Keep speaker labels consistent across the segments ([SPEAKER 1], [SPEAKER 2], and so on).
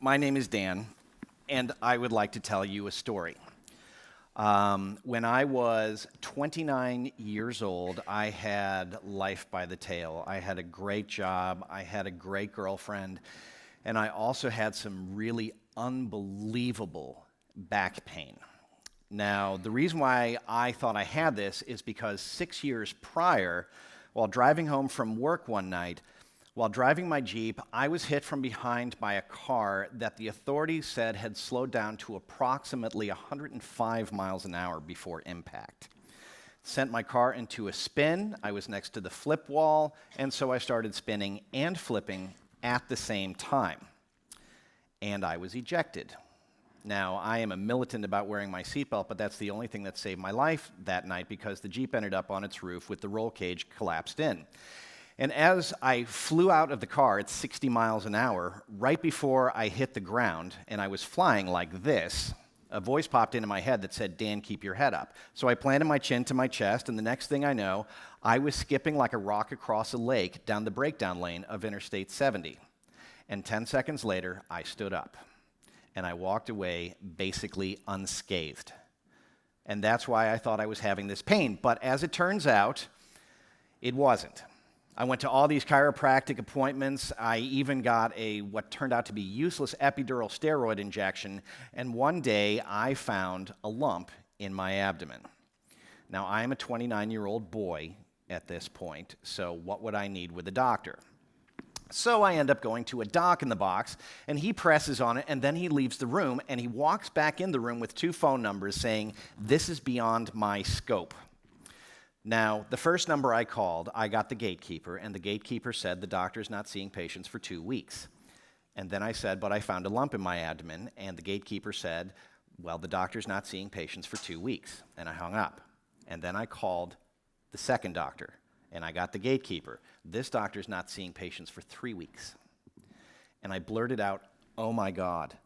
[SPEAKER 1] My name is Dan, and I would like to tell you a story. When I was 29 years old, I had life by the tail. I had a great job, I had a great girlfriend, and I also had some really unbelievable back pain. Now, the reason why I thought I had this is because 6 years prior, while driving home from work one night, while driving my Jeep, I was hit from behind by a car that the authorities said had slowed down to approximately 105 miles an hour before impact. Sent my car into a spin. I was next to the flip wall, and so I started spinning and flipping at the same time. And I was ejected. Now, I am a militant about wearing my seatbelt, but that's the only thing that saved my life that night because the Jeep ended up on its roof with the roll cage collapsed in. And as I flew out of the car at 60 miles an hour, right before I hit the ground, and I was flying like this, a voice popped into my head that said, "Dan, keep your head up." So I planted my chin to my chest, and the next thing I know, I was skipping like a rock across a lake down the breakdown lane of Interstate 70. And 10 seconds later, I stood up, and I walked away basically unscathed. And that's why I thought I was having this pain. But as it turns out, it wasn't. I went to all these chiropractic appointments. I even got what turned out to be useless epidural steroid injection, and one day I found a lump in my abdomen. Now, I am a 29-year-old boy at this point, so what would I need with a doctor? So I end up going to a doc in the box, and he presses on it, and then he leaves the room, and he walks back in the room with 2 phone numbers saying, "This is beyond my scope." Now, the first number I called, I got the gatekeeper, and the gatekeeper said the doctor's not seeing patients for 2 weeks. And then I said, "But I found a lump in my abdomen," and the gatekeeper said, "Well, the doctor's not seeing patients for 2 weeks." And I hung up. And then I called the second doctor, and I got the gatekeeper. "This doctor's not seeing patients for 3 weeks." And I blurted out, "Oh my God."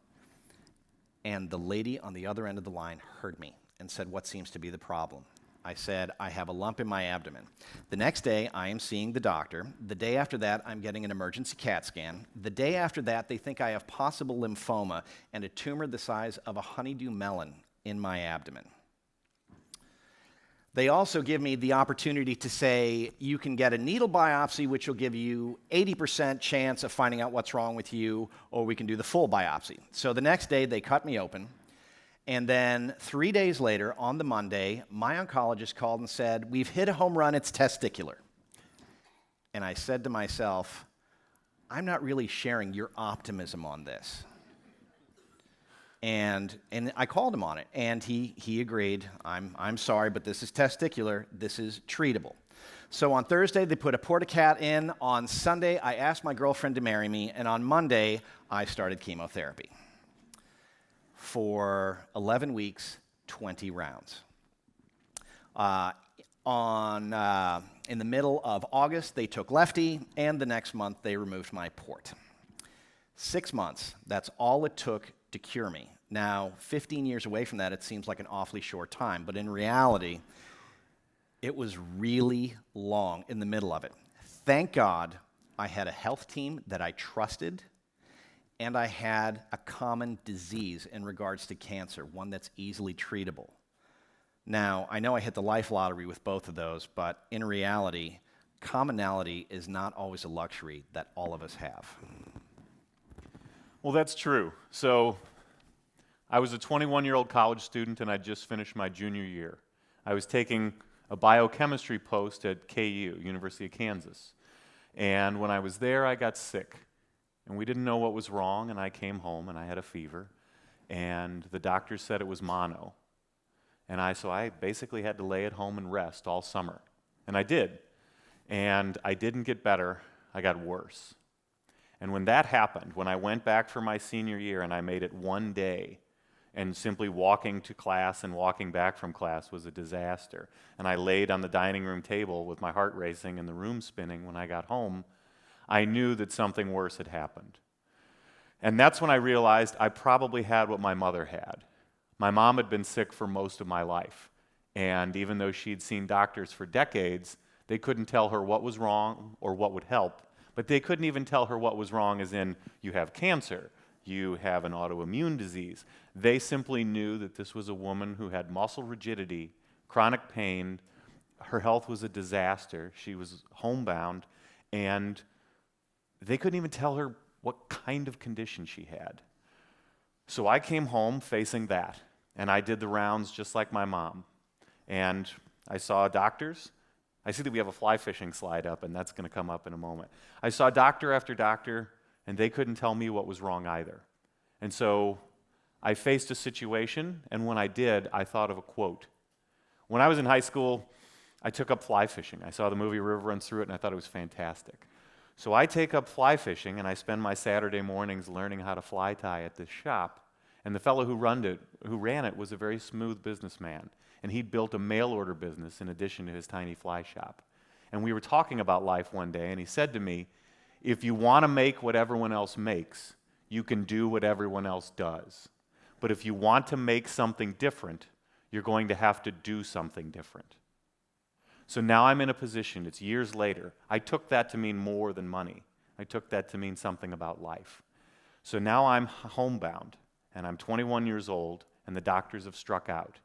[SPEAKER 1] And the lady on the other end of the line heard me and said, "What seems to be the problem?" I said, "I have a lump in my abdomen." The next day, I am seeing the doctor. The day after that, I'm getting an emergency CAT scan. The day after that, they think I have possible lymphoma and a tumor the size of a honeydew melon in my abdomen. They also give me the opportunity to say, you can get a needle biopsy, which will give you 80% chance of finding out what's wrong with you, or we can do the full biopsy. So the next day, they cut me open. And then 3 days later, on the Monday, my oncologist called and said, "We've hit a home run, it's testicular." And I said to myself, I'm not really sharing your optimism on this. And I called him on it, and he agreed. I'm sorry, but this is testicular, this is treatable. So on Thursday, they put a Portacat in. On Sunday, I asked my girlfriend to marry me, and on Monday, I started chemotherapy. For 11 weeks, 20 rounds. In the middle of August, they took lefty, and the next month, they removed my port. 6 months, that's all it took to cure me. Now, 15 years away from that, it seems like an awfully short time, but in reality, it was really long in the middle of it. Thank God I had a health team that I trusted, and I had a common disease in regards to cancer, one that's easily treatable. Now, I know I hit the life lottery with both of those, but in reality, commonality is not always a luxury that all of us have.
[SPEAKER 2] Well, that's true. So, I was a 21-year-old college student, and I just finished my junior year. I was taking a biochemistry post at KU, University of Kansas. And when I was there, I got sick. And we didn't know what was wrong, and I came home, and I had a fever. And the doctor said it was mono. And so I basically had to lay at home and rest all summer. And I did. And I didn't get better. I got worse. And when that happened, when I went back for my senior year and I made it one day, and simply walking to class and walking back from class was a disaster. And I laid on the dining room table with my heart racing and the room spinning when I got home, I knew that something worse had happened. And that's when I realized I probably had what my mother had. My mom had been sick for most of my life. And even though she'd seen doctors for decades, they couldn't tell her what was wrong or what would help. But they couldn't even tell her what was wrong, as in, you have cancer, you have an autoimmune disease. They simply knew that this was a woman who had muscle rigidity, chronic pain, her health was a disaster, she was homebound, and they couldn't even tell her what kind of condition she had. So I came home facing that, and I did the rounds just like my mom. And I saw doctors. I see that we have a fly fishing slide up, and that's going to come up in a moment. I saw doctor after doctor, and they couldn't tell me what was wrong either. And so I faced a situation, and when I did, I thought of a quote. When I was in high school, I took up fly fishing. I saw the movie River Runs Through It, and I thought it was fantastic. So I take up fly fishing, and I spend my Saturday mornings learning how to fly tie at this shop. And the fellow who ran it was a very smooth businessman, and he'd built a mail order business in addition to his tiny fly shop. And we were talking about life one day, and he said to me, if you want to make what everyone else makes, you can do what everyone else does. But if you want to make something different, you're going to have to do something different. So now I'm in a position, it's years later, I took that to mean more than money. I took that to mean something about life. So now I'm homebound, and I'm 21 years old, and the doctors have struck out.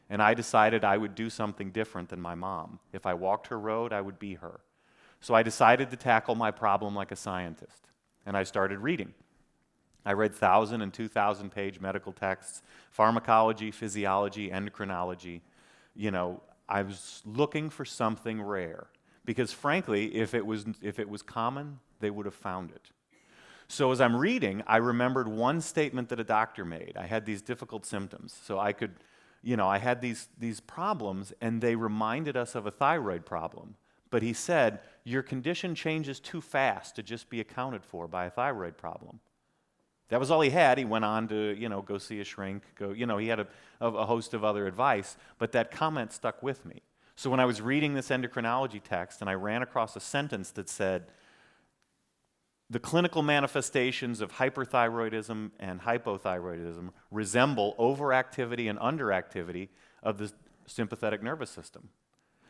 [SPEAKER 2] And I decided I would do something different than my mom. If I walked her road, I would be her. So I decided to tackle my problem like a scientist, and I started reading. I read 1,000 and 2,000 page medical texts, pharmacology, physiology, endocrinology. You know, I was looking for something rare because, frankly, if it was common, they would have found it. So as I'm reading, I remembered one statement that a doctor made. I had these difficult symptoms, so I had these problems, and they reminded us of a thyroid problem. But he said, your condition changes too fast to just be accounted for by a thyroid problem. That was all he had. He went on to, go see a shrink, he had a host of other advice, but that comment stuck with me. So when I was reading this endocrinology text and I ran across a sentence that said, the clinical manifestations of hyperthyroidism and hypothyroidism resemble overactivity and underactivity of the sympathetic nervous system.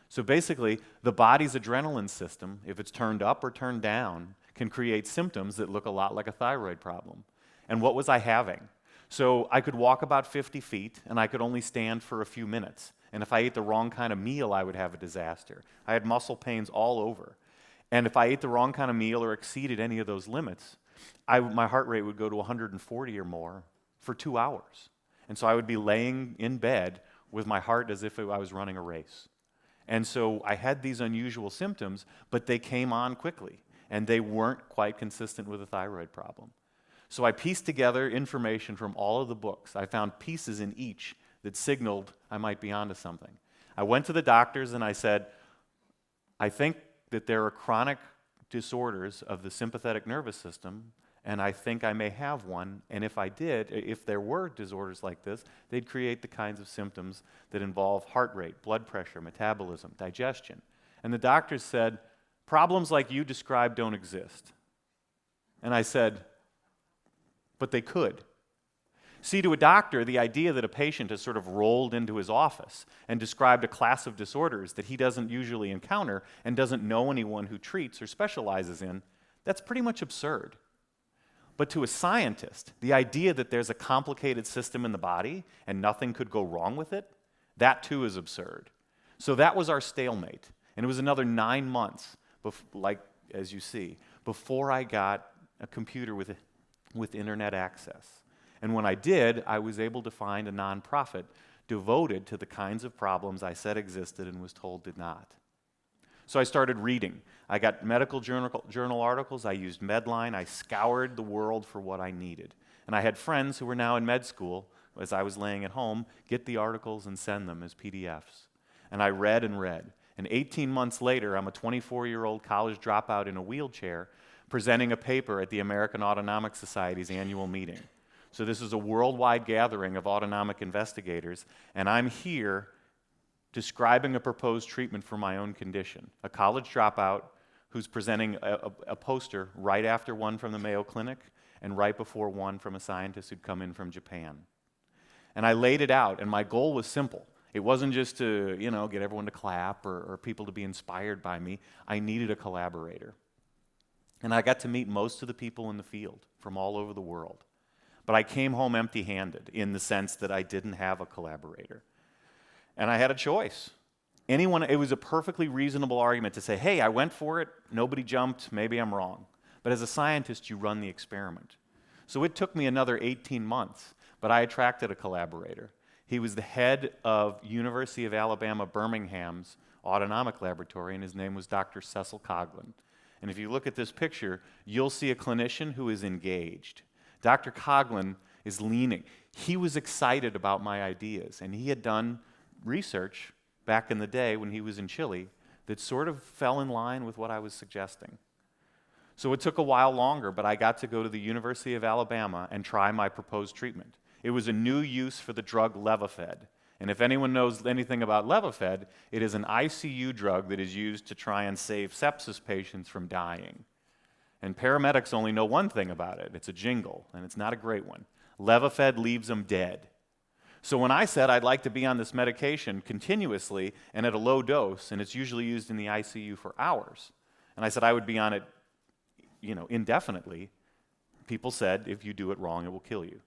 [SPEAKER 2] So basically, the body's adrenaline system, if it's turned up or turned down, can create symptoms that look a lot like a thyroid problem. And what was I having? So I could walk about 50 feet, and I could only stand for a few minutes. And if I ate the wrong kind of meal, I would have a disaster. I had muscle pains all over. And if I ate the wrong kind of meal or exceeded any of those limits, my heart rate would go to 140 or more for 2 hours. And so I would be laying in bed with my heart as if I was running a race. And so I had these unusual symptoms, but they came on quickly, and they weren't quite consistent with a thyroid problem. So I pieced together information from all of the books. I found pieces in each that signaled I might be onto something. I went to the doctors and I said, I think that there are chronic disorders of the sympathetic nervous system, and I think I may have one, and if there were disorders like this, they'd create the kinds of symptoms that involve heart rate, blood pressure, metabolism, digestion. And the doctors said, problems like you described don't exist. And I said, but they could. See, to a doctor, the idea that a patient has sort of rolled into his office and described a class of disorders that he doesn't usually encounter and doesn't know anyone who treats or specializes in, that's pretty much absurd. But to a scientist, the idea that there's a complicated system in the body and nothing could go wrong with it, that too is absurd. So that was our stalemate. And it was another 9 months, as you see, before I got a computer with internet access. And when I did, I was able to find a nonprofit devoted to the kinds of problems I said existed and was told did not. So I started reading. I got medical journal articles. I used Medline. I scoured the world for what I needed. And I had friends who were now in med school, as I was laying at home, get the articles and send them as PDFs. And I read and read. And 18 months later, I'm a 24-year-old college dropout in a wheelchair presenting a paper at the American Autonomic Society's annual meeting. So this is a worldwide gathering of autonomic investigators, and I'm here describing a proposed treatment for my own condition. A college dropout who's presenting a poster right after one from the Mayo Clinic and right before one from a scientist who'd come in from Japan. And I laid it out, and my goal was simple. It wasn't just to, get everyone to clap or people to be inspired by me. I needed a collaborator. And I got to meet most of the people in the field from all over the world. But I came home empty-handed in the sense that I didn't have a collaborator. And I had a choice. It was a perfectly reasonable argument to say, hey, I went for it, nobody jumped, maybe I'm wrong. But as a scientist, you run the experiment. So it took me another 18 months, but I attracted a collaborator. He was the head of University of Alabama Birmingham's autonomic laboratory, and his name was Dr. Cecil Coughlin. And if you look at this picture, you'll see a clinician who is engaged. Dr. Coughlin is leaning. He was excited about my ideas, and he had done research back in the day when he was in Chile that sort of fell in line with what I was suggesting. So it took a while longer, but I got to go to the University of Alabama and try my proposed treatment. It was a new use for the drug Levophed. And if anyone knows anything about Levophed, it is an ICU drug that is used to try and save sepsis patients from dying. And paramedics only know one thing about it. It's a jingle, and it's not a great one. Levophed leaves them dead. So when I said I'd like to be on this medication continuously and at a low dose, and it's usually used in the ICU for hours, and I said I would be on it, indefinitely, people said, if you do it wrong, it will kill you.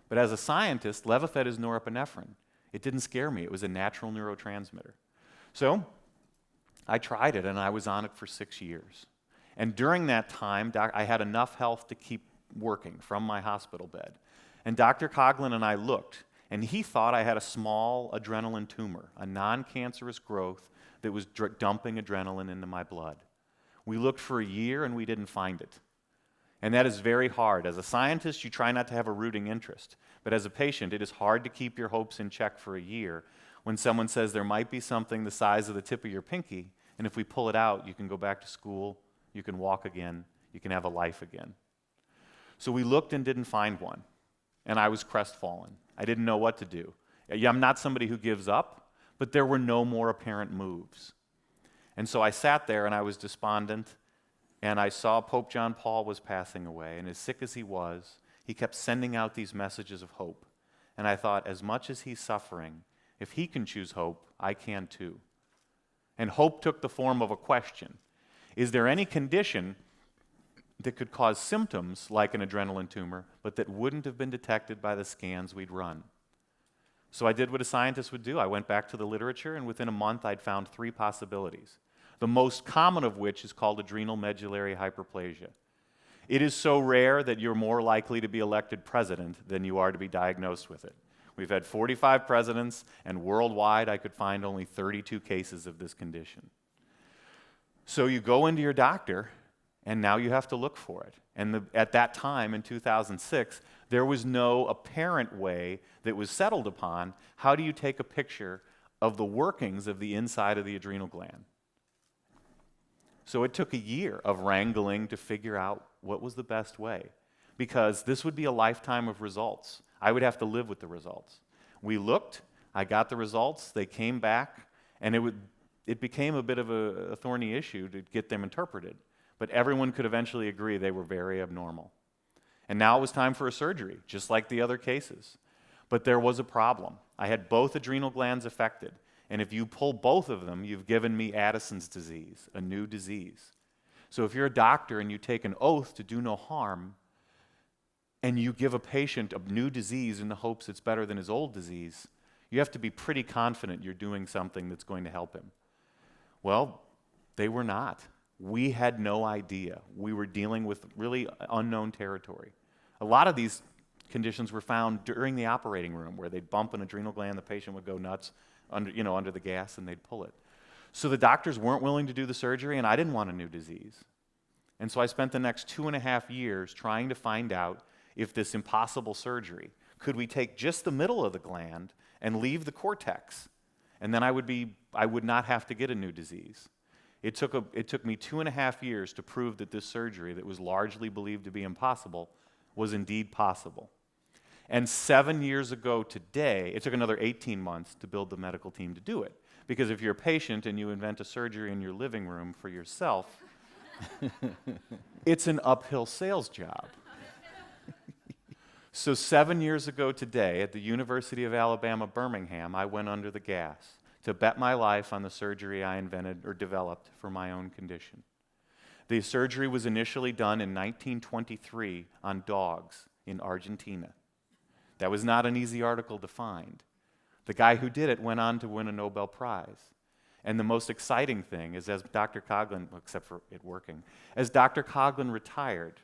[SPEAKER 2] But as a scientist, Levophed is norepinephrine. It didn't scare me. It was a natural neurotransmitter. So I tried it, and I was on it for 6 years. And during that time, I had enough health to keep working from my hospital bed. And Dr. Coughlin and I looked, and he thought I had a small adrenaline tumor, a non-cancerous growth that was dumping adrenaline into my blood. We looked for a year, and we didn't find it. And that is very hard. As a scientist, you try not to have a rooting interest. But as a patient, it is hard to keep your hopes in check for a year when someone says there might be something the size of the tip of your pinky, and if we pull it out, you can go back to school, you can walk again, you can have a life again. So we looked and didn't find one, and I was crestfallen. I didn't know what to do. I'm not somebody who gives up, but there were no more apparent moves. And so I sat there and I was despondent, and I saw Pope John Paul was passing away, and as sick as he was, he kept sending out these messages of hope. And I thought, as much as he's suffering, if he can choose hope, I can too. And hope took the form of a question. Is there any condition that could cause symptoms like an adrenaline tumor, but that wouldn't have been detected by the scans we'd run? So I did what a scientist would do. I went back to the literature, and within a month I'd found 3 possibilities. The most common of which is called adrenal medullary hyperplasia. It is so rare that you're more likely to be elected president than you are to be diagnosed with it. We've had 45 presidents, and worldwide I could find only 32 cases of this condition. So you go into your doctor, and now you have to look for it. And at that time, in 2006, there was no apparent way that was settled upon. How do you take a picture of the workings of the inside of the adrenal gland? So it took a year of wrangling to figure out what was the best way, because this would be a lifetime of results. I would have to live with the results. We looked, I got the results, they came back, and it became a bit of a thorny issue to get them interpreted. But everyone could eventually agree they were very abnormal. And now it was time for a surgery, just like the other cases. But there was a problem. I had both adrenal glands affected. And if you pull both of them, you've given me Addison's disease, a new disease. So if you're a doctor and you take an oath to do no harm, and you give a patient a new disease in the hopes it's better than his old disease, you have to be pretty confident you're doing something that's going to help him. Well, they were not. We had no idea. We were dealing with really unknown territory. A lot of these conditions were found during the operating room, where they'd bump an adrenal gland, the patient would go nuts under the gas, and they'd pull it. So the doctors weren't willing to do the surgery, and I didn't want a new disease. And so I spent the next 2.5 years trying to find out if this impossible surgery, could we take just the middle of the gland and leave the cortex? And then I would not have to get a new disease. It took me 2.5 years to prove that this surgery that was largely believed to be impossible was indeed possible. And 7 years ago today, it took another 18 months to build the medical team to do it. Because if you're a patient and you invent a surgery in your living room for yourself, it's an uphill sales job. So 7 years ago today, at the University of Alabama, Birmingham, I went under the gas to bet my life on the surgery I invented or developed for my own condition. The surgery was initially done in 1923 on dogs. in Argentina. That was not an easy article to find. The guy who did it went on to win a Nobel Prize. And the most exciting thing is, as Dr. Coughlin, except for it working, as Dr. Coughlin retired,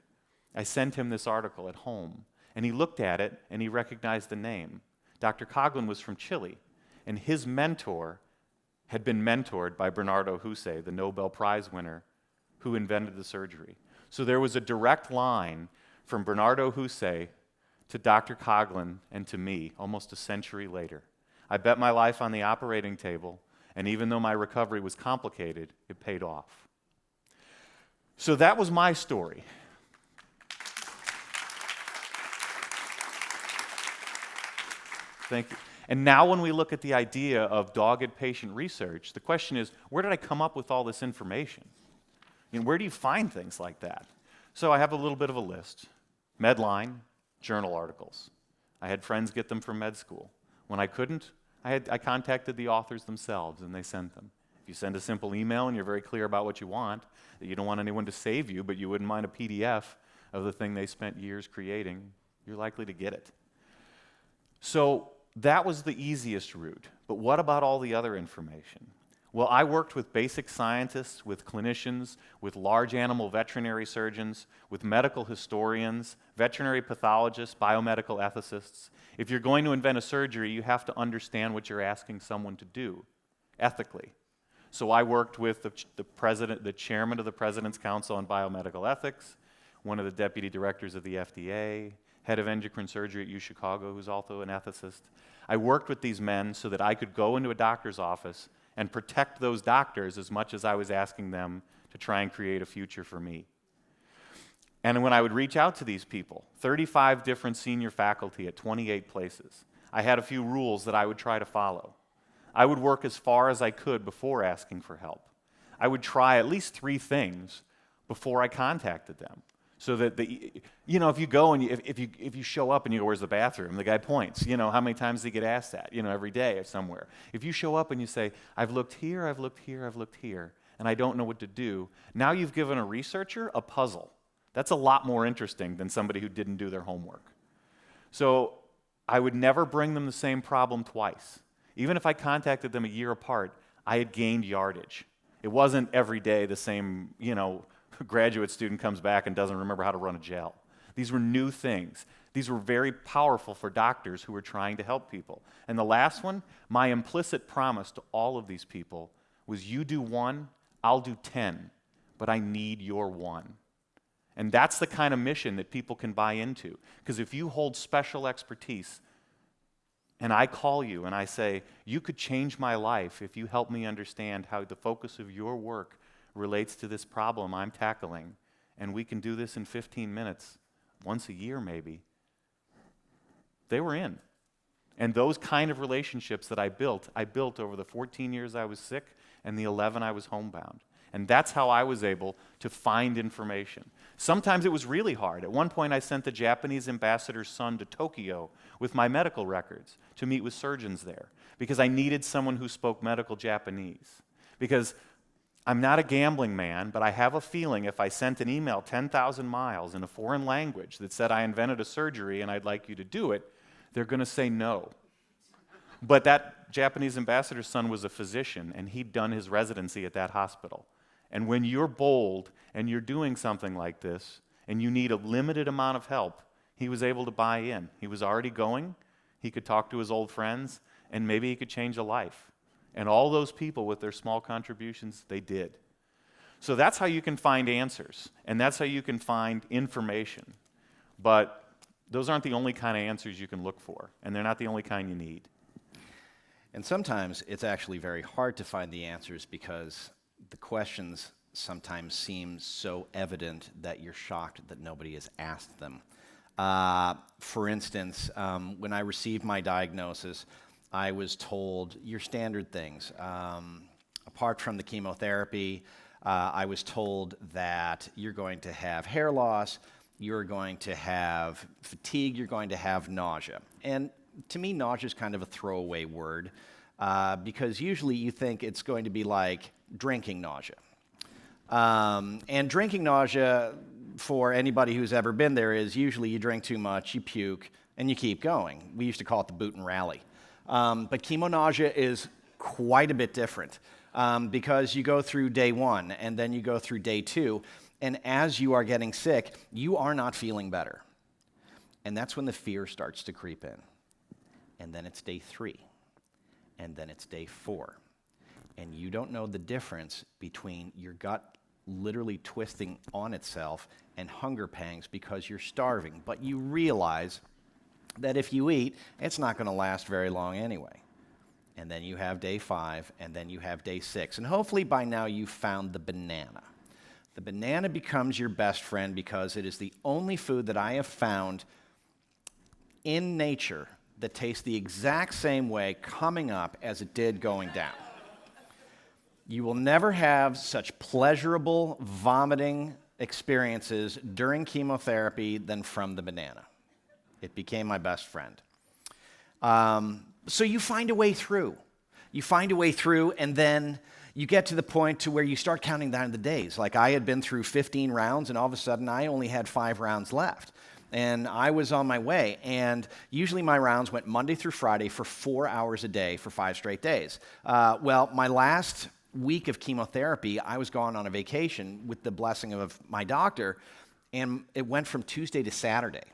[SPEAKER 2] I sent him this article at home, and he looked at it, and he recognized the name. Dr. Coughlin was from Chile, and his mentor had been mentored by Bernardo Husset, the Nobel Prize winner, who invented the surgery. So there was a direct line from Bernardo Husset to Dr. Coughlin and to me almost a century later. I bet my life on the operating table, and even though my recovery was complicated, it paid off. So that was my story. Thank you. And now when we look at the idea of dogged patient research, the question is, where did I come up with all this information? Where do you find things like that? So I have a little bit of a list. Medline, journal articles. I had friends get them from med school. When I couldn't, I contacted the authors themselves, and they sent them. If you send a simple email and you're very clear about what you want, that you don't want anyone to save you, but you wouldn't mind a PDF of the thing they spent years creating, you're likely to get it. So that was the easiest route. But what about all the other information? Well, I worked with basic scientists, with clinicians, with large animal veterinary surgeons, with medical historians, veterinary pathologists, biomedical ethicists. If you're going to invent a surgery, you have to understand what you're asking someone to do ethically. So I worked with the chairman of the President's Council on Biomedical Ethics, one of the deputy directors of the FDA, head of endocrine surgery at UChicago, who's also an ethicist. I worked with these men so that I could go into a doctor's office and protect those doctors as much as I was asking them to try and create a future for me. And when I would reach out to these people, 35 different senior faculty at 28 places, I had a few rules that I would try to follow. I would work as far as I could before asking for help. I would try at least 3 things before I contacted them. So that, if you go and if you show up and you go, where's the bathroom? The guy points. How many times do you get asked that? Every day or somewhere. If you show up and you say, I've looked here, I've looked here, I've looked here, and I don't know what to do, now you've given a researcher a puzzle. That's a lot more interesting than somebody who didn't do their homework. So I would never bring them the same problem twice. Even if I contacted them a year apart, I had gained yardage. It wasn't every day the same, graduate student comes back and doesn't remember how to run a gel. These were new things. These were very powerful for doctors who were trying to help people. And the last one, my implicit promise to all of these people was, you do 1, I'll do 10, but I need your 1. And that's the kind of mission that people can buy into. Because if you hold special expertise, and I call you and I say, you could change my life if you help me understand how the focus of your work relates to this problem I'm tackling, and we can do this in 15 minutes, once a year maybe, they were in. And those kind of relationships that I built over the 14 years I was sick and the 11 I was homebound. And that's how I was able to find information. Sometimes it was really hard. At one point I sent the Japanese ambassador's son to Tokyo with my medical records to meet with surgeons there, because I needed someone who spoke medical Japanese. Because I'm not a gambling man, but I have a feeling if I sent an email 10,000 miles in a foreign language that said I invented a surgery and I'd like you to do it, they're going to say no. But that Japanese ambassador's son was a physician, and he'd done his residency at that hospital. And when you're bold and you're doing something like this and you need a limited amount of help, he was able to buy in. He was already going, he could talk to his old friends, and maybe he could change a life. And all those people with their small contributions, they did. So that's how you can find answers, and that's how you can find information. But those aren't the only kind of answers you can look for, and they're not the only kind you need.
[SPEAKER 1] And sometimes it's actually very hard to find the answers because the questions sometimes seem so evident that you're shocked that nobody has asked them. For instance, when I received my diagnosis, I was told your standard things. Apart from the chemotherapy, I was told that you're going to have hair loss, you're going to have fatigue, you're going to have nausea. And to me, nausea is kind of a throwaway word because usually you think it's going to be like drinking nausea. And drinking nausea, for anybody who's ever been there is usually you drink too much, you puke, and you keep going. We used to call it the boot and rally. But chemo nausea is quite a bit different because you go through day 1 and then you go through day 2, and as you are getting sick, you are not feeling better. And that's when the fear starts to creep in. And then it's day 3, and then it's day 4. And you don't know the difference between your gut literally twisting on itself and hunger pangs because you're starving. But you realize that if you eat, it's not going to last very long anyway. And then you have day 5, and then you have day 6. And hopefully by now you've found the banana. The banana becomes your best friend because it is the only food that I have found in nature that tastes the exact same way coming up as it did going down. You will never have such pleasurable vomiting experiences during chemotherapy than from the banana. It became my best friend. So you find a way through. You find a way through, and then you get to the point to where you start counting down the days. Like I had been through 15 rounds, and all of a sudden I only had 5 rounds left. And I was on my way, and usually my rounds went Monday through Friday for 4 hours a day for 5 straight days. Well, my last week of chemotherapy, I was gone on a vacation with the blessing of my doctor, and it went from Tuesday to Saturday.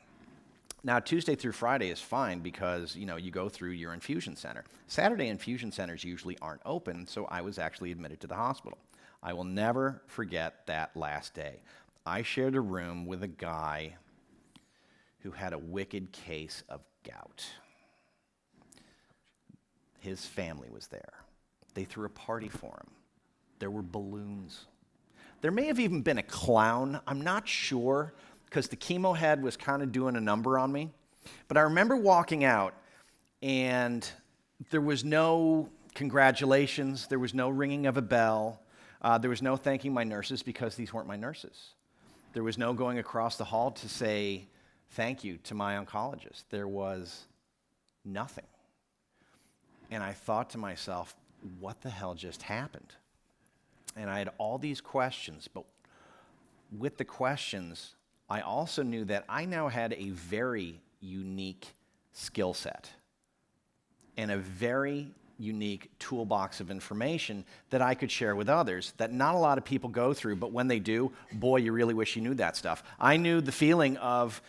[SPEAKER 1] Now, Tuesday through Friday is fine because, you go through your infusion center. Saturday infusion centers usually aren't open, so I was actually admitted to the hospital. I will never forget that last day. I shared a room with a guy who had a wicked case of gout. His family was there. They threw a party for him. There were balloons. There may have even been a clown. I'm not sure, because the chemo head was kind of doing a number on me. But I remember walking out, and there was no congratulations. There was no ringing of a bell. There was no thanking my nurses because these weren't my nurses. There was no going across the hall to say thank you to my oncologist. There was nothing. And I thought to myself, what the hell just happened? And I had all these questions, but with the questions, I also knew that I now had a very unique skill set and a very unique toolbox of information that I could share with others that not a lot of people go through, but when they do, boy, you really wish you knew that stuff. I knew the feeling of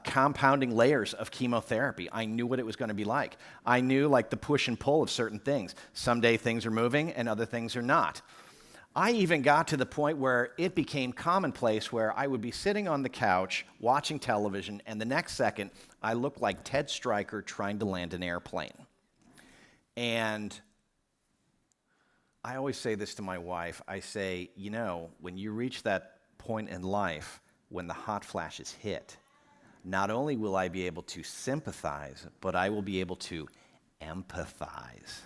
[SPEAKER 1] compounding layers of chemotherapy. I knew what it was going to be like. I knew like the push and pull of certain things. Someday things are moving and other things are not. I even got to the point where it became commonplace where I would be sitting on the couch watching television, and the next second I looked like Ted Stryker trying to land an airplane. And I always say this to my wife. I say, when you reach that point in life when the hot flashes hit, not only will I be able to sympathize, but I will be able to empathize.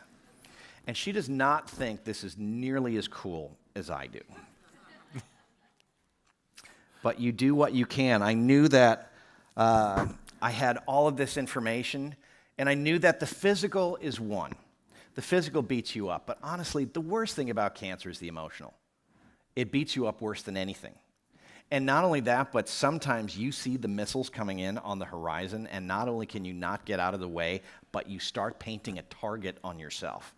[SPEAKER 1] And she does not think this is nearly as cool as I do. But you do what you can. I knew that I had all of this information, and I knew that the physical is one. The physical beats you up. But honestly, the worst thing about cancer is the emotional. It beats you up worse than anything. And not only that, but sometimes you see the missiles coming in on the horizon, and not only can you not get out of the way, but you start painting a target on yourself.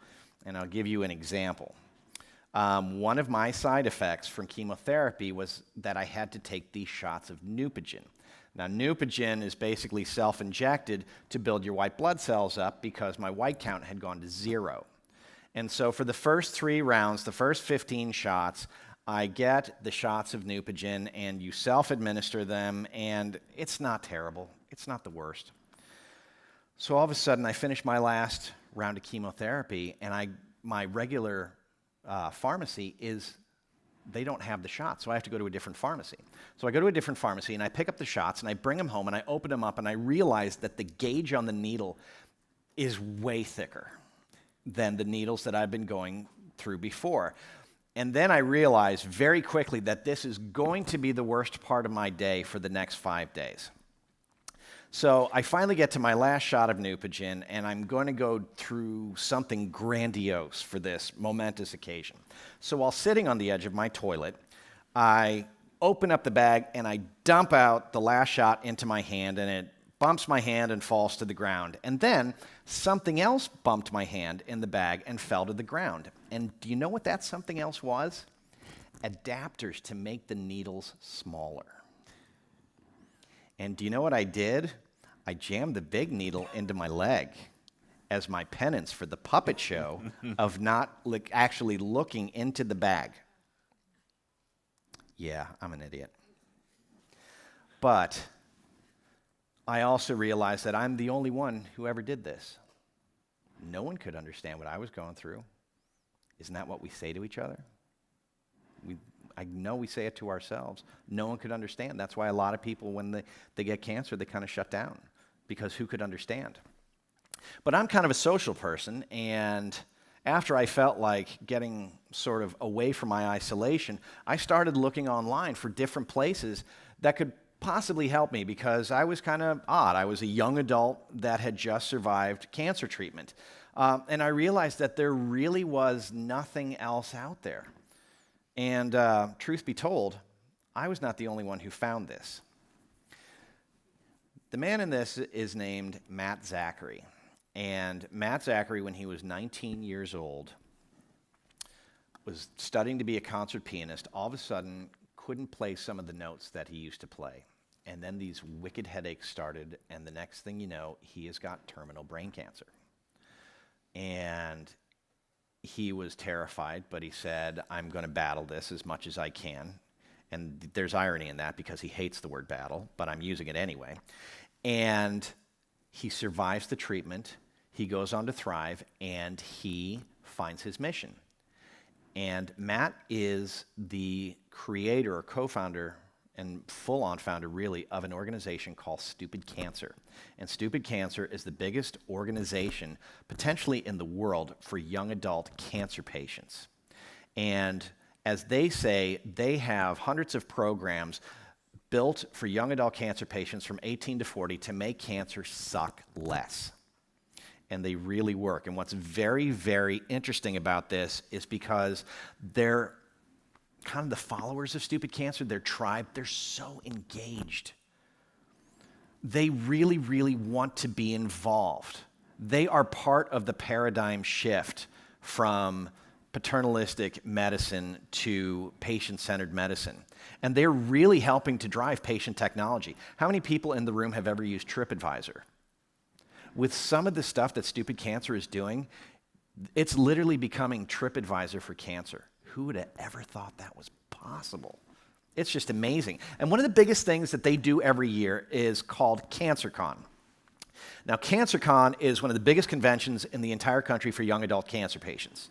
[SPEAKER 1] And I'll give you an example. One of my side effects from chemotherapy was that I had to take these shots of Neupogen. Now, Neupogen is basically self-injected to build your white blood cells up because my white count had gone to 0. And so for the first 3 rounds, the first 15 shots, I get the shots of Neupogen, and you self-administer them, and it's not terrible. It's not the worst. So all of a sudden, I finish my last round of chemotherapy, and my regular pharmacy they don't have the shots, so I have to go to a different pharmacy. So I go to a different pharmacy, and I pick up the shots, and I bring them home, and I open them up, and I realize that the gauge on the needle is way thicker than the needles that I've been going through before. And then I realized very quickly that this is going to be the worst part of my day for the next 5 days. So I finally get to my last shot of Neupogen, and I'm going to go through something grandiose for this momentous occasion. So while sitting on the edge of my toilet, I open up the bag, and I dump out the last shot into my hand, and it bumps my hand and falls to the ground. And then something else bumped my hand in the bag and fell to the ground. And do you know what that something else was? Adapters to make the needles smaller. And do you know what I did? I jammed the big needle into my leg as my penance for the puppet show of not actually looking into the bag. Yeah, I'm an idiot. But I also realized that I'm the only one who ever did this. No one could understand what I was going through. Isn't that what we say to each other? I know we say it to ourselves. No one could understand. That's why a lot of people, when they get cancer, they kind of shut down, because who could understand? But I'm kind of a social person, and after I felt like getting sort of away from my isolation, I started looking online for different places that could possibly help me, because I was kind of odd. I was a young adult that had just survived cancer treatment. And I realized that there really was nothing else out there. And truth be told, I was not the only one who found this. The man in this is named Matt Zachary. And Matt Zachary, when he was 19 years old, was studying to be a concert pianist. All of a sudden, couldn't play some of the notes that he used to play. And then these wicked headaches started, and the next thing you know, he has got terminal brain cancer. And he was terrified, but he said, I'm going to battle this as much as I can. And there's irony in that, because he hates the word battle, but I'm using it anyway. And he survives the treatment. He goes on to thrive, and he finds his mission. And Matt is the creator or co-founder and full-on founder, really, of an organization called Stupid Cancer. And Stupid Cancer is the biggest organization potentially in the world for young adult cancer patients. And as they say, they have hundreds of programs built for young adult cancer patients from 18 to 40 to make cancer suck less. And they really work. And what's very, very interesting about this is because they're kind of the followers of Stupid Cancer, their tribe, they're so engaged. They really, really want to be involved. They are part of the paradigm shift from paternalistic medicine to patient-centered medicine. And they're really helping to drive patient technology. How many people in the room have ever used TripAdvisor? With some of the stuff that Stupid Cancer is doing, it's literally becoming TripAdvisor for cancer. Who would have ever thought that was possible? It's just amazing. And one of the biggest things that they do every year is called CancerCon. Now, CancerCon is one of the biggest conventions in the entire country for young adult cancer patients.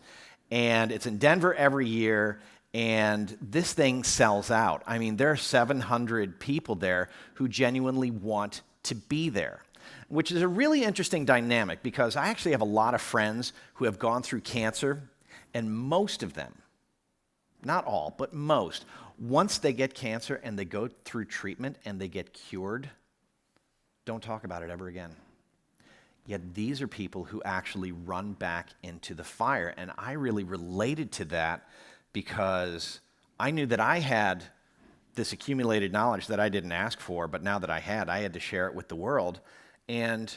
[SPEAKER 1] And it's in Denver every year, and this thing sells out. I mean, there are 700 people there who genuinely want to be there, which is a really interesting dynamic, because I actually have a lot of friends who have gone through cancer, and most of them, not all, but most, once they get cancer and they go through treatment and they get cured, don't talk about it ever again. Yet these are people who actually run back into the fire. And I really related to that, because I knew that I had this accumulated knowledge that I didn't ask for, but now that I had to share it with the world. And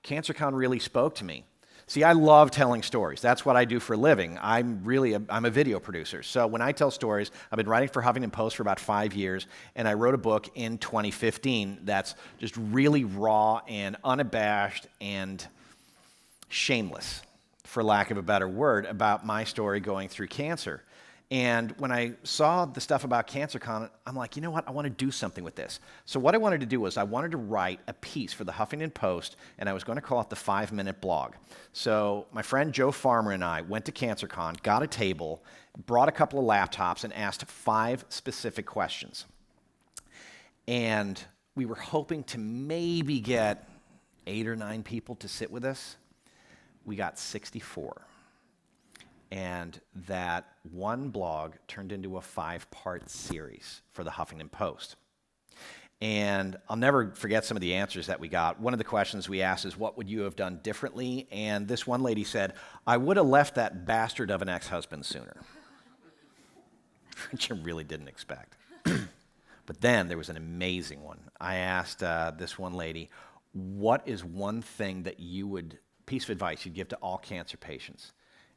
[SPEAKER 1] CancerCon really spoke to me. See, I love telling stories. That's what I do for a living. I'm a video producer. So when I tell stories, I've been writing for Huffington Post for about 5 years, and I wrote a book in 2015 that's just really raw and unabashed and shameless, for lack of a better word, about my story going through cancer. And when I saw the stuff about CancerCon, I'm like, you know what? I want to do something with this. So what I wanted to do was I wanted to write a piece for the Huffington Post, and I was going to call it the 5-Minute Blog. So my friend Joe Farmer and I went to CancerCon, got a table, brought a couple of laptops, and asked 5 specific questions. And we were hoping to maybe get 8 or 9 people to sit with us. We got 64. And that one blog turned into a 5-part series for the Huffington Post. And I'll never forget some of the answers that we got. One of the questions we asked is, what would you have done differently? And this one lady said, I would have left that bastard of an ex-husband sooner. Which I really didn't expect. But then there was an amazing one. I asked this one lady, what is one thing that piece of advice you'd give to all cancer patients?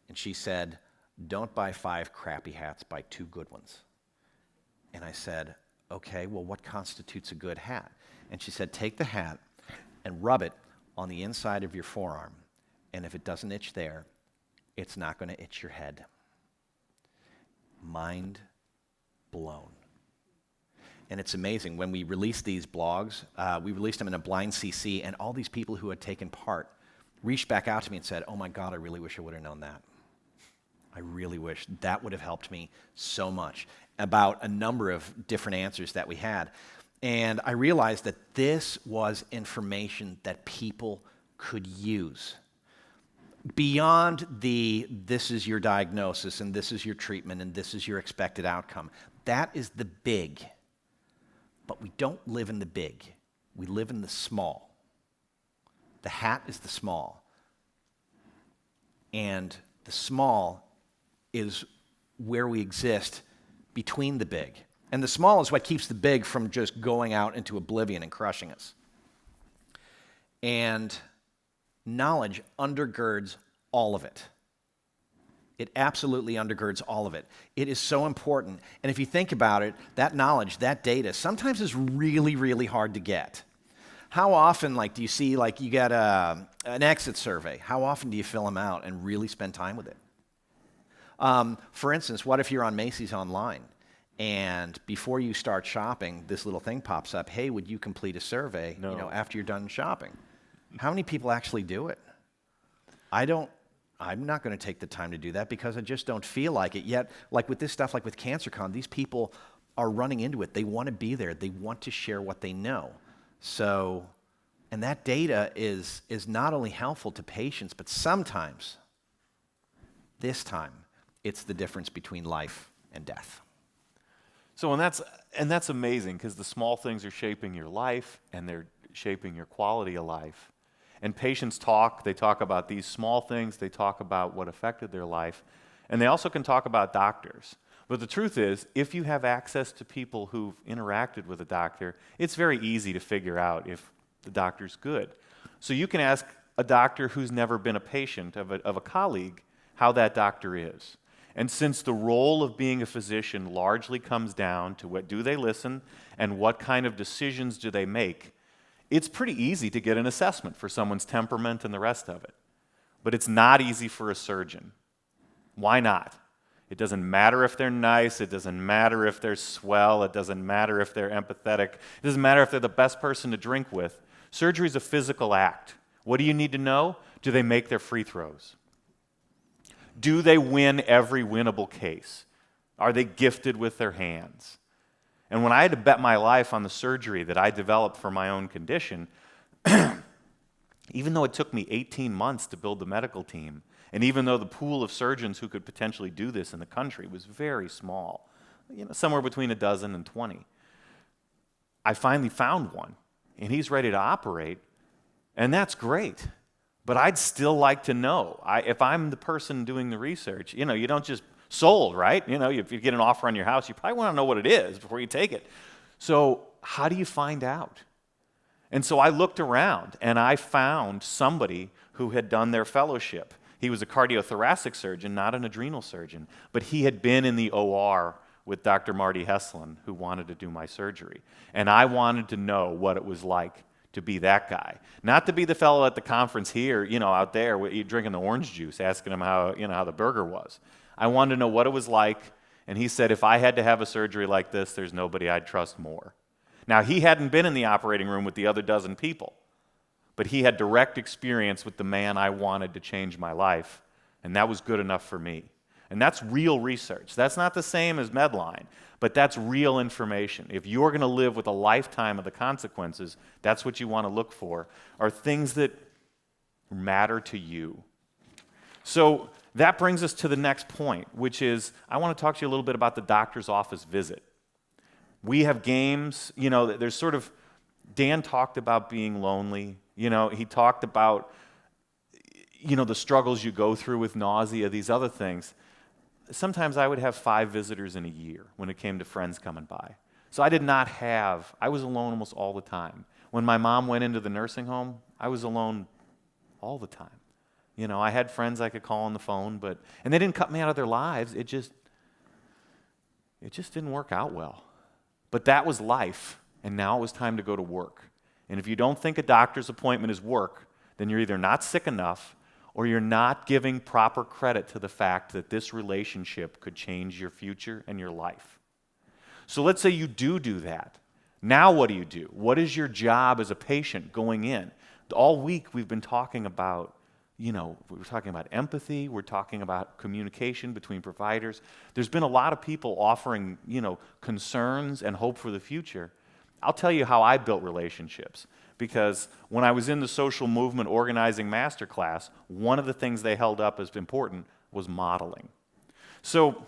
[SPEAKER 1] And she said, don't buy 5 crappy hats, buy 2 good ones. And I said, okay, well, what constitutes a good hat? And she said, take the hat and rub it on the inside of your forearm. And if it doesn't itch there, it's not going to itch your head. Mind blown. And it's amazing. When we released these blogs, we released them in a blind CC, and all these people who had taken part reached back out to me and said, oh my God, I really wish I would have known that. I really wish that would have helped me so much, about a number of different answers that we had. And I realized that this was information that people could use. Beyond this is your diagnosis, and this is your treatment, and this is your expected outcome. That is the big. But we don't live in the big. We live in the small. The hat is the small. And the small is where we exist between the big. And the small is what keeps the big from just going out into oblivion and crushing us. And knowledge undergirds all of it. It absolutely undergirds all of it. It is so important. And if you think about it, that knowledge, that data, sometimes is really, really hard to get. How often, do you see, you get an exit survey? How often do you fill them out and really spend time with it? For instance, what if you're on Macy's online, and before you start shopping, this little thing pops up, hey, would you complete a survey, after you're done shopping? How many people actually do it? I'm not going to take the time to do that because I just don't feel like it. Yet, with this stuff, with CancerCon, these people are running into it. They want to be there. They want to share what they know. So, and that data is not only helpful to patients, but sometimes, this time, it's the difference between life and death.
[SPEAKER 2] So, and that's amazing, because the small things are shaping your life, and they're shaping your quality of life. And patients they talk about these small things, they talk about what affected their life, and they also can talk about doctors. But the truth is, if you have access to people who've interacted with a doctor, it's very easy to figure out if the doctor's good. So you can ask a doctor who's never been a patient of a colleague how that doctor is. And since the role of being a physician largely comes down to what do they listen and what kind of decisions do they make, it's pretty easy to get an assessment for someone's temperament and the rest of it. But it's not easy for a surgeon. Why not? It doesn't matter if they're nice, it doesn't matter if they're swell, it doesn't matter if they're empathetic, it doesn't matter if they're the best person to drink with. Surgery is a physical act. What do you need to know? Do they make their free throws? Do they win every winnable case? Are they gifted with their hands? And when I had to bet my life on the surgery that I developed for my own condition, even though it took me 18 months to build the medical team, and even though the pool of surgeons who could potentially do this in the country was very small, somewhere between a dozen and 20, I finally found one, and he's ready to operate, and that's great. But I'd still like to know. If I'm the person doing the research, you don't just sold, right? If you get an offer on your house, you probably want to know what it is before you take it. So how do you find out? And so I looked around, and I found somebody who had done their fellowship. He was a cardiothoracic surgeon, not an adrenal surgeon, but he had been in the OR with Dr. Marty Heslin, who wanted to do my surgery. And I wanted to know what it was like to be that guy. Not to be the fellow at the conference here, out there drinking the orange juice, asking him how the burger was. I wanted to know what it was like, and he said, if I had to have a surgery like this, there's nobody I'd trust more. Now, he hadn't been in the operating room with the other dozen people, but he had direct experience with the man I wanted to change my life, and that was good enough for me. And that's real research. That's not the same as Medline, but that's real information. If you're going to live with a lifetime of the consequences, that's what you want to look for, are things that matter to you. So that brings us to the next point, which is I want to talk to you a little bit about the doctor's office visit. We have games, there's sort of, Dan talked about being lonely. He talked about, the struggles you go through with nausea, these other things. Sometimes I would have 5 visitors in a year when it came to friends coming by. So I was alone almost all the time. When my mom went into the nursing home, I was alone all the time. You know, I had friends I could call on the phone, and they didn't cut me out of their lives. It just didn't work out well. But that was life, and now it was time to go to work. And if you don't think a doctor's appointment is work, then you're either not sick enough or you're not giving proper credit to the fact that this relationship could change your future and your life. So let's say you do that. Now what do? What is your job as a patient going in? All week we've been talking about, we're talking about empathy, we're talking about communication between providers. There's been a lot of people offering, concerns and hope for the future. I'll tell you how I built relationships, because when I was in the social movement organizing masterclass, one of the things they held up as important was modeling. So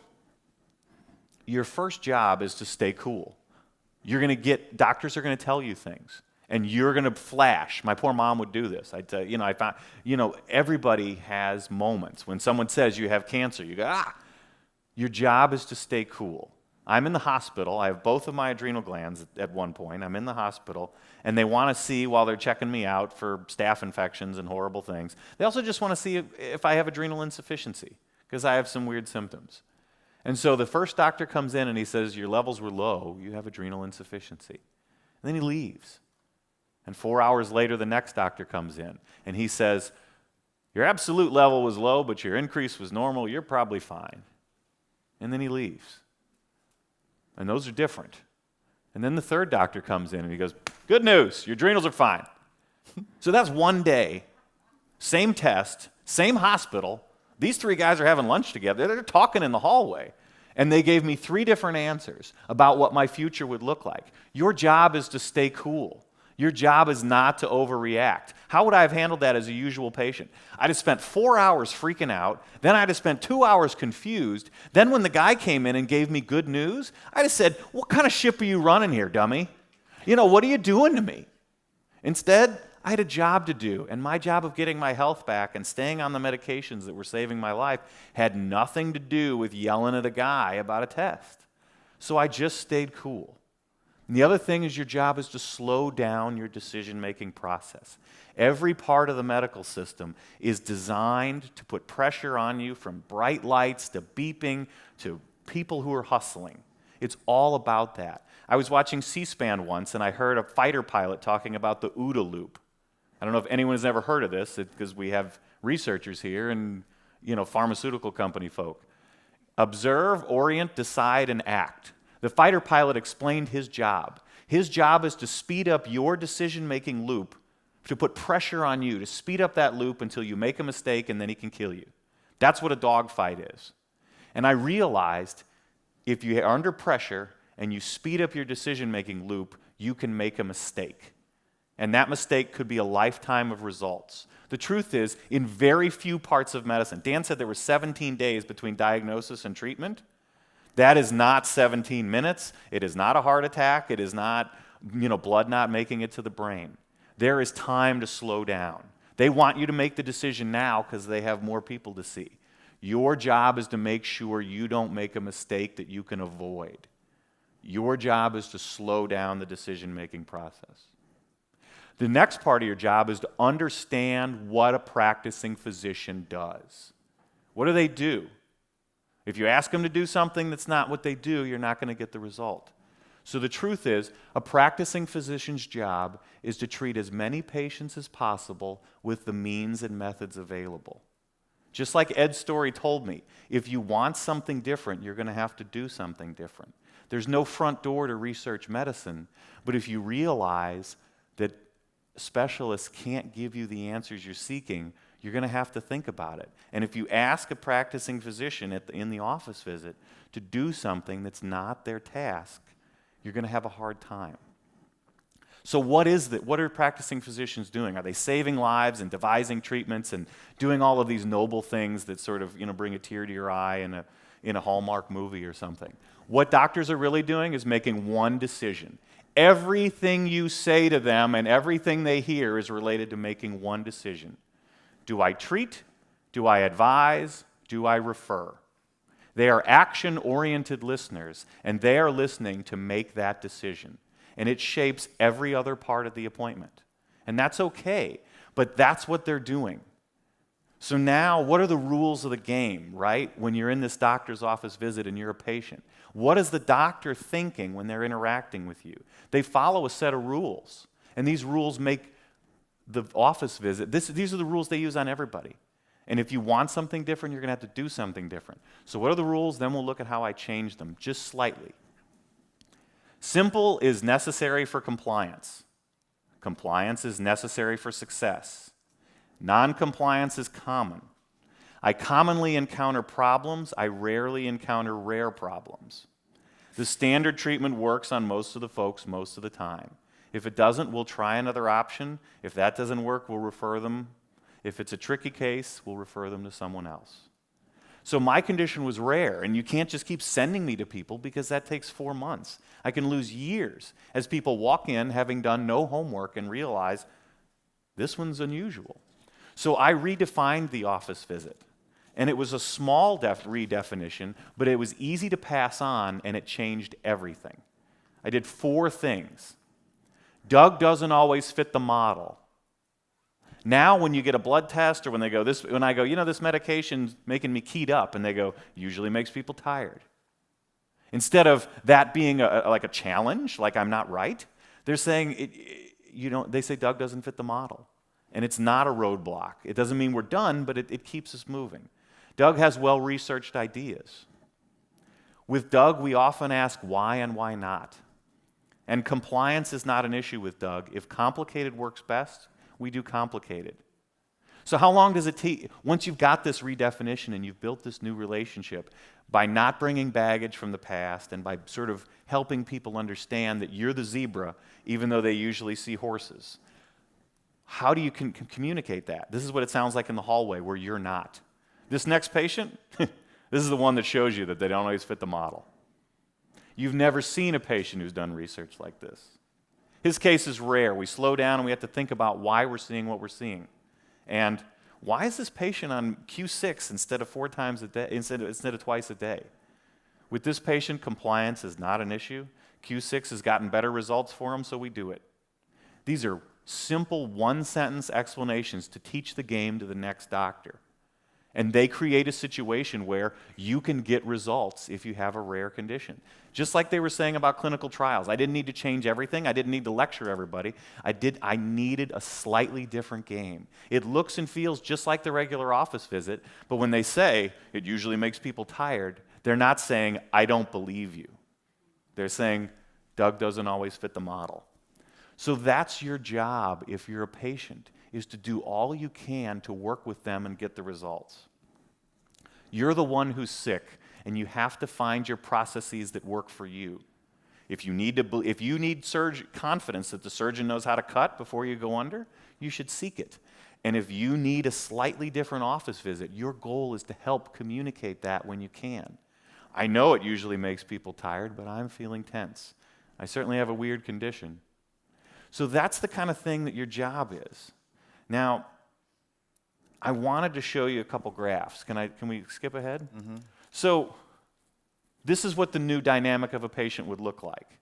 [SPEAKER 2] your first job is to stay cool. Doctors are going to tell you things, and you're going to flash. My poor mom would do this. Everybody has moments. When someone says you have cancer, you go, ah! Your job is to stay cool. I'm in the hospital. I have both of my adrenal glands at one point. I'm in the hospital, and they want to see, while they're checking me out for staph infections and horrible things, they also just want to see if I have adrenal insufficiency, because I have some weird symptoms. And so the first doctor comes in and he says, your levels were low, you have adrenal insufficiency. And then he leaves. And 4 hours later, the next doctor comes in, and he says, your absolute level was low, but your increase was normal, you're probably fine. And then he leaves. And those are different. And then the third doctor comes in and he goes, good news, your adrenals are fine. So that's one day, same test, same hospital. These three guys are having lunch together. They're talking in the hallway. And they gave me 3 different answers about what my future would look like. Your job is to stay cool. Your job is not to overreact. How would I have handled that as a usual patient? I'd have spent 4 hours freaking out. Then I'd have spent 2 hours confused. Then when the guy came in and gave me good news, I'd have said, what kind of ship are you running here, dummy? What are you doing to me? Instead, I had a job to do, and my job of getting my health back and staying on the medications that were saving my life had nothing to do with yelling at a guy about a test. So I just stayed cool. And the other thing is your job is to slow down your decision-making process. Every part of the medical system is designed to put pressure on you, from bright lights to beeping to people who are hustling. It's all about that. I was watching C-SPAN once, and I heard a fighter pilot talking about the OODA loop. I don't know if anyone has ever heard of this, because we have researchers here and pharmaceutical company folk. Observe, orient, decide, and act. The fighter pilot explained his job. His job is to speed up your decision-making loop, to put pressure on you, to speed up that loop until you make a mistake and then he can kill you. That's what a dogfight is. And I realized if you are under pressure and you speed up your decision-making loop, you can make a mistake. And that mistake could be a lifetime of results. The truth is, in very few parts of medicine, Dan said there were 17 days between diagnosis and treatment. That is not 17 minutes. It is not a heart attack. It is not, blood not making it to the brain. There is time to slow down. They want you to make the decision now because they have more people to see. Your job is to make sure you don't make a mistake that you can avoid. Your job is to slow down the decision-making process. The next part of your job is to understand what a practicing physician does. What do they do? If you ask them to do something that's not what they do, you're not going to get the result. So the truth is, a practicing physician's job is to treat as many patients as possible with the means and methods available. Just like Ed's story told me, if you want something different, you're going to have to do something different. There's no front door to research medicine, but if you realize that specialists can't give you the answers you're seeking, you're going to have to think about it. And if you ask a practicing physician in the office visit to do something that's not their task, you're going to have a hard time. So what are practicing physicians doing? Are they saving lives and devising treatments and doing all of these noble things that sort of bring a tear to your eye in a Hallmark movie or something? What doctors are really doing is making one decision. Everything you say to them and everything they hear is related to making one decision. Do I treat? Do I advise? Do I refer? They are action-oriented listeners, and they are listening to make that decision. And it shapes every other part of the appointment. And that's okay, but that's what they're doing. So now, what are the rules of the game, right? When you're in this doctor's office visit and you're a patient. What is the doctor thinking when they're interacting with you? They follow a set of rules. And these rules make the office visit, these are the rules they use on everybody. And if you want something different, you're going to have to do something different. So what are the rules? Then we'll look at how I change them, just slightly. Simple is necessary for compliance. Compliance is necessary for success. Non-compliance is common. I commonly encounter problems. I rarely encounter rare problems. The standard treatment works on most of the folks most of the time. If it doesn't, we'll try another option. If that doesn't work, we'll refer them. If it's a tricky case, we'll refer them to someone else. So my condition was rare, and you can't just keep sending me to people because that takes 4 months. I can lose years as people walk in having done no homework and realize this one's unusual. So I redefined the office visit, and it was a small redefinition, but it was easy to pass on, and it changed everything. I did 4 things. Doug doesn't always fit the model. Now, when you get a blood test or when I go, this medication's making me keyed up, and they go, usually makes people tired. Instead of that being like a challenge, like I'm not right, they're saying, they say Doug doesn't fit the model. And it's not a roadblock. It doesn't mean we're done, but it keeps us moving. Doug has well-researched ideas. With Doug, we often ask why and why not. And compliance is not an issue with Doug. If complicated works best, we do complicated. So how long does it take, once you've got this redefinition and you've built this new relationship, by not bringing baggage from the past and by sort of helping people understand that you're the zebra, even though they usually see horses, how do you communicate that? This is what it sounds like in the hallway where you're not. This next patient, this is the one that shows you that they don't always fit the model. You've never seen a patient who's done research like this. His case is rare. We slow down and we have to think about why we're seeing what we're seeing. And why is this patient on Q6 instead of 4 times a day, instead of twice a day? With this patient, compliance is not an issue. Q6 has gotten better results for him, so we do it. These are simple one-sentence explanations to teach the game to the next doctor. And they create a situation where you can get results if you have a rare condition. Just like they were saying about clinical trials. I didn't need to change everything. I didn't need to lecture everybody. I needed a slightly different game. It looks and feels just like the regular office visit, but when they say it usually makes people tired, they're not saying, I don't believe you. They're saying, Doug doesn't always fit the model. So that's your job if you're a patient, is to do all you can to work with them and get the results. You're the one who's sick, and you have to find your processes that work for you. If you need confidence that the surgeon knows how to cut before you go under, you should seek it. And if you need a slightly different office visit, your goal is to help communicate that when you can. I know it usually makes people tired, but I'm feeling tense. I certainly have a weird condition. So that's the kind of thing that your job is. Now, I wanted to show you a couple graphs. Can we skip ahead? Mm-hmm. So this is what the new dynamic of a patient would look like,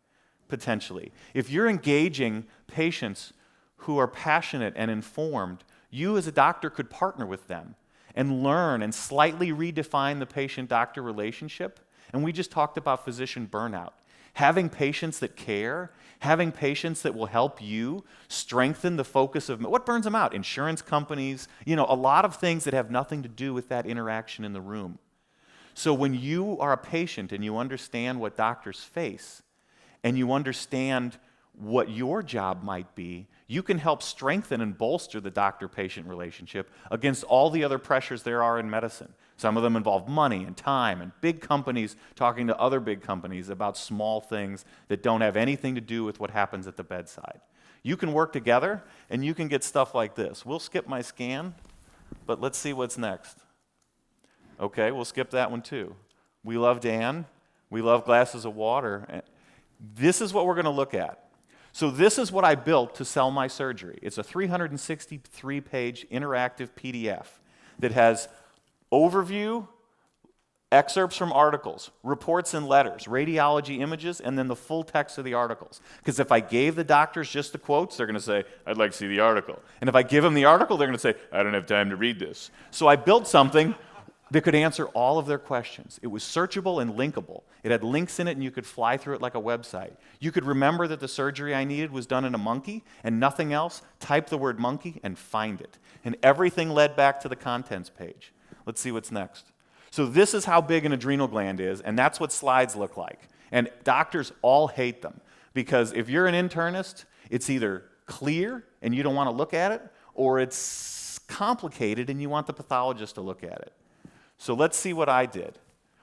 [SPEAKER 2] potentially. If you're engaging patients who are passionate and informed, you as a doctor could partner with them and learn and slightly redefine the patient-doctor relationship. And we just talked about physician burnout. Having patients that care, having patients that will help you strengthen the focus of what burns them out? Insurance companies, a lot of things that have nothing to do with that interaction in the room. So when you are a patient and you understand what doctors face and you understand what your job might be, you can help strengthen and bolster the doctor-patient relationship against all the other pressures there are in medicine. Some of them involve money and time and big companies talking to other big companies about small things that don't have anything to do with what happens at the bedside. You can work together and you can get stuff like this. We'll skip my scan, but let's see what's next. Okay, we'll skip that one too. We love Dan. We love glasses of water. This is what we're going to look at. So this is what I built to sell my surgery. It's a 363-page interactive PDF that has overview, excerpts from articles, reports and letters, radiology images, and then the full text of the articles. Because if I gave the doctors just the quotes, they're going to say, I'd like to see the article. And if I give them the article, they're going to say, I don't have time to read this. So I built something that could answer all of their questions. It was searchable and linkable. It had links in it, and you could fly through it like a website. You could remember that the surgery I needed was done in a monkey and nothing else, type the word monkey, and find it. And everything led back to the contents page. Let's see what's next. So this is how big an adrenal gland is, and that's what slides look like. And doctors all hate them, because if you're an internist, it's either clear and you don't want to look at it, or it's complicated and you want the pathologist to look at it. So let's see what I did.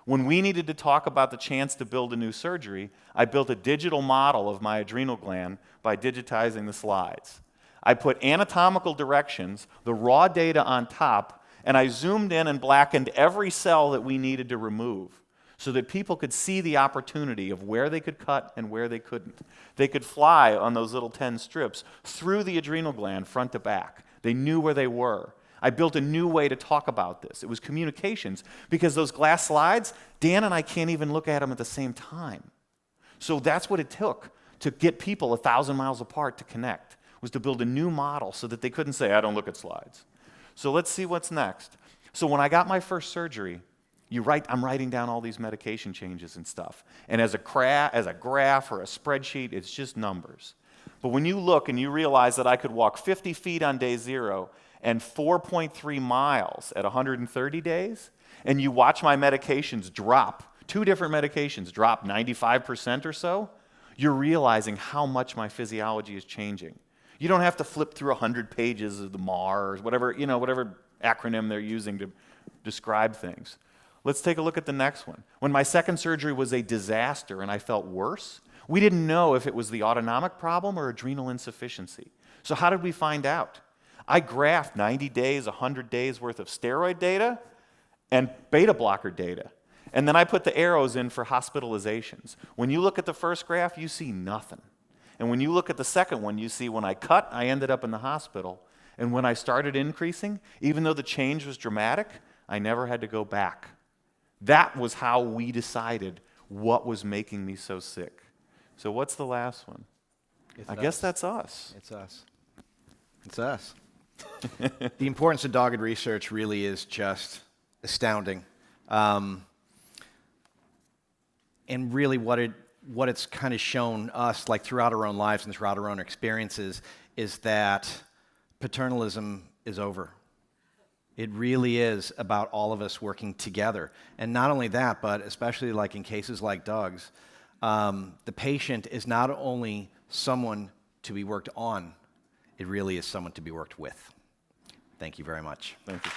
[SPEAKER 2] When we needed to talk about the chance to build a new surgery, I built a digital model of my adrenal gland by digitizing the slides. I put anatomical directions, the raw data on top, and I zoomed in and blackened every cell that we needed to remove so that people could see the opportunity of where they could cut and where they couldn't. They could fly on those little 10 strips through the adrenal gland front to back. They knew where they were. I built a new way to talk about this. It was communications, because those glass slides, Dan and I can't even look at them at the same time. So that's what it took to get people 1,000 miles apart to connect, was to build a new model so that they couldn't say, I don't look at slides. So let's see what's next. So when I got my first surgery, I'm writing down all these medication changes and stuff. And as a graph or a spreadsheet, it's just numbers. But when you look and you realize that I could walk 50 feet on day 0 and 4.3 miles at 130 days, and you watch my medications drop, 2 different medications drop 95% or so, you're realizing how much my physiology is changing. You don't have to flip through 100 pages of the MAR or whatever acronym they're using to describe things. Let's take a look at the next one. When my second surgery was a disaster and I felt worse, we didn't know if it was the autonomic problem or adrenal insufficiency. So how did we find out? I graphed 90 days, 100 days worth of steroid data and beta blocker data. And then I put the arrows in for hospitalizations. When you look at the first graph, you see nothing. And when you look at the second one, you see when I cut, I ended up in the hospital. And when I started increasing, even though the change was dramatic, I never had to go back. That was how we decided what was making me so sick. So what's the last one? I guess that's us.
[SPEAKER 1] It's us. It's us. The importance of dogged research really is just astounding. And really what it's kind of shown us, like throughout our own lives and throughout our own experiences, is that paternalism is over. It really is about all of us working together. And not only that, but especially like in cases like Doug's, the patient is not only someone to be worked on, it really is someone to be worked with. Thank you very much.
[SPEAKER 2] Thank you.